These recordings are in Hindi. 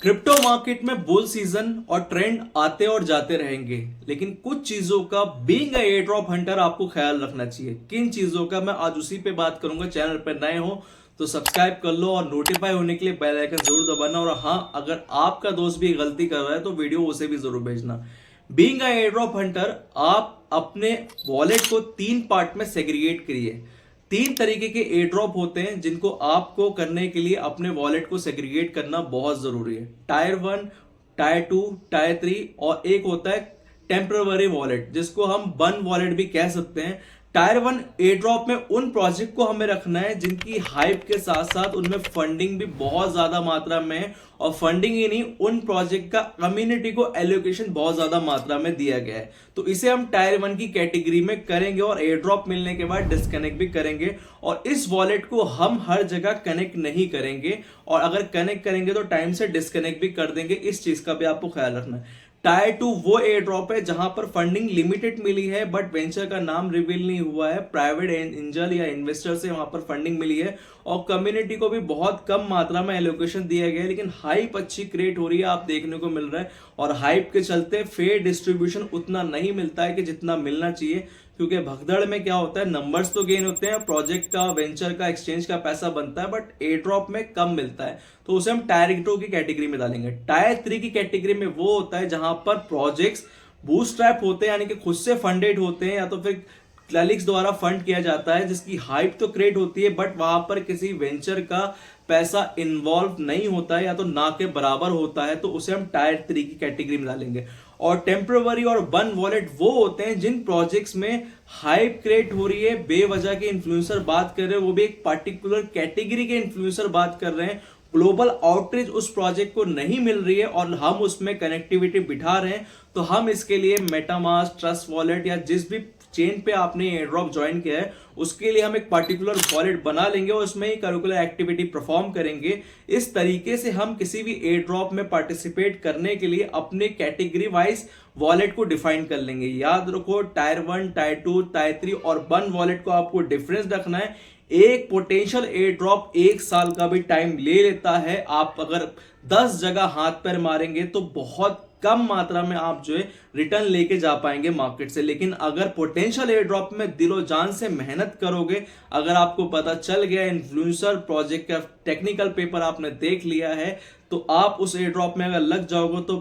क्रिप्टो मार्केट में बुल सीजन और ट्रेंड आते और जाते रहेंगे, लेकिन कुछ चीजों का being a air drop Hunter आपको ख्याल रखना चाहिए। किन चीजों का मैं आज उसी पे बात करूंगा। चैनल पर नए हो तो सब्सक्राइब कर लो और नोटिफाई होने के लिए बेल आइकन जरूर दबाना। और हाँ, अगर आपका दोस्त भी गलती कर रहा है तो वीडियो उसे भी जरूर भेजना। Being a air drop Hunter, आप अपने वॉलेट को तीन पार्ट में सेग्रीगेट करिए। तीन तरीके के एयर ड्रॉप होते हैं जिनको आपको करने के लिए अपने वॉलेट को सेग्रीगेट करना बहुत जरूरी है। Tier one, tier two, tier three, और एक होता है टेम्पररी वॉलेट जिसको हम बन वॉलेट भी कह सकते हैं। टायर वन एयर ड्रॉप में उन प्रोजेक्ट को हमें रखना है जिनकी हाइप के साथ साथ उनमें फंडिंग भी बहुत ज्यादा मात्रा में है, और फंडिंग ही नहीं, उन प्रोजेक्ट का कम्युनिटी को एलोकेशन बहुत ज्यादा मात्रा में दिया गया है। तो इसे हम टायर वन की कैटेगरी में करेंगे और एयर ड्रॉप मिलने के बाद डिस्कनेक्ट भी करेंगे। और इस वॉलेट को हम हर जगह कनेक्ट नहीं करेंगे, और अगर कनेक्ट करेंगे तो टाइम से डिस्कनेक्ट भी कर देंगे। इस चीज का भी आपको ख्याल रखना है। टायर टू वो एयर ड्रॉप है जहां पर फंडिंग लिमिटेड मिली है, बट वेंचर का नाम रिवील नहीं हुआ है। प्राइवेट एंजल या इन्वेस्टर से वहां पर फंडिंग मिली है, और कम्युनिटी को भी बहुत कम मात्रा में एलोकेशन दिया गया है, लेकिन हाइप अच्छी क्रिएट हो रही है, आप देखने को मिल रहा है। और हाइप के चलते फेयर डिस्ट्रीब्यूशन उतना नहीं मिलता है कि जितना मिलना चाहिए, क्योंकि भगदड़ में क्या होता है, नंबर्स तो गेन होते हैं, प्रोजेक्ट का, वेंचर का, एक्सचेंज का पैसा बनता है, बट एयर ड्रॉप में कम मिलता है। तो उसे हम टायर टू की कैटेगरी में डालेंगे। टायर थ्री की कैटेगरी में वो होता है जहां पर प्रोजेक्ट्स बूटस्ट्रैप होते हैं, यानी कि खुद से फंडेड होते हैं या तो फिर क्लैलिक्स द्वारा फंड किया जाता है, जिसकी हाइप तो क्रिएट होती है, बट वहां पर किसी वेंचर का पैसा इन्वॉल्व नहीं होता है या तो ना के बराबर होता है। तो उसे हम टायर थ्री की कैटेगरी में डालेंगे। और टेम्पररी और बन वॉलेट वो होते हैं जिन प्रोजेक्ट्स में हाइप क्रिएट हो रही है, बेवजह के इन्फ्लुएंसर बात कर रहे हैं, वो भी एक पर्टिकुलर कैटेगरी के इन्फ्लुएंसर बात कर रहे हैं, ग्लोबल आउटरीच उस प्रोजेक्ट को नहीं मिल रही है और हम उसमें कनेक्टिविटी बिठा रहे हैं। तो हम इसके लिए मेटामास्क, ट्रस्ट वॉलेट या जिस भी चेन पे आपने एयर ड्रॉप ज्वाइन किया है उसके लिए हम एक पर्टिकुलर वॉलेट बना लेंगे और उसमें ही करिकुलर एक्टिविटी परफॉर्म करेंगे। इस तरीके से हम किसी भी एयर ड्रॉप में पार्टिसिपेट करने के लिए अपने कैटेगरी वाइज वॉलेट को डिफाइन कर लेंगे। याद रखो, tier one, tier two, tier three और बन वॉलेट को आपको डिफरेंस रखना है। एक पोटेंशियल एयर ड्रॉप एक साल का भी टाइम ले लेता है। आप अगर 10 जगह हाथ पैर मारेंगे तो बहुत कम मात्रा में आप जो है रिटर्न लेके जा पाएंगे मार्केट से। लेकिन अगर पोटेंशियल एयर ड्रॉप में दिलो जान से मेहनत करोगे, अगर आपको पता चल गया इन्फ्लुएंसर प्रोजेक्ट का टेक्निकल पेपर आपने देख लिया है, तो आप उस एयर ड्रॉप में अगर लग जाओगे तो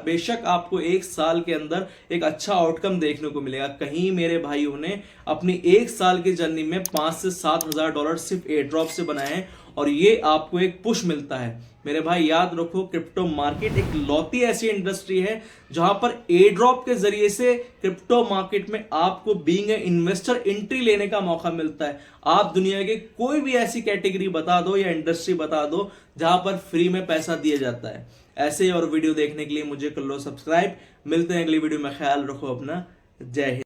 बेशक आपको एक साल के अंदर एक अच्छा आउटकम देखने को मिलेगा। कहीं मेरे भाइयों ने अपनी एक साल की जर्नी में 5 से 7 हजार डॉलर सिर्फ एयर ड्रॉप से बनाए हैं, और ये आपको एक पुश मिलता है। मेरे भाई याद रखो, क्रिप्टो मार्केट एक लौती ऐसी इंडस्ट्री है जहां पर एयर ड्रॉप के जरिए से क्रिप्टो मार्केट में आपको बीइंग ए इन्वेस्टर एंट्री लेने का मौका मिलता है। आप दुनिया के कोई भी ऐसी कैटेगरी बता दो या इंडस्ट्री बता दो जहां पर फ्री में पैसा दिया जाता है। ऐसे ही और वीडियो देखने के लिए मुझे कर लो सब्सक्राइब। मिलते हैं अगली वीडियो में, ख्याल रखो अपना। जय हिंद।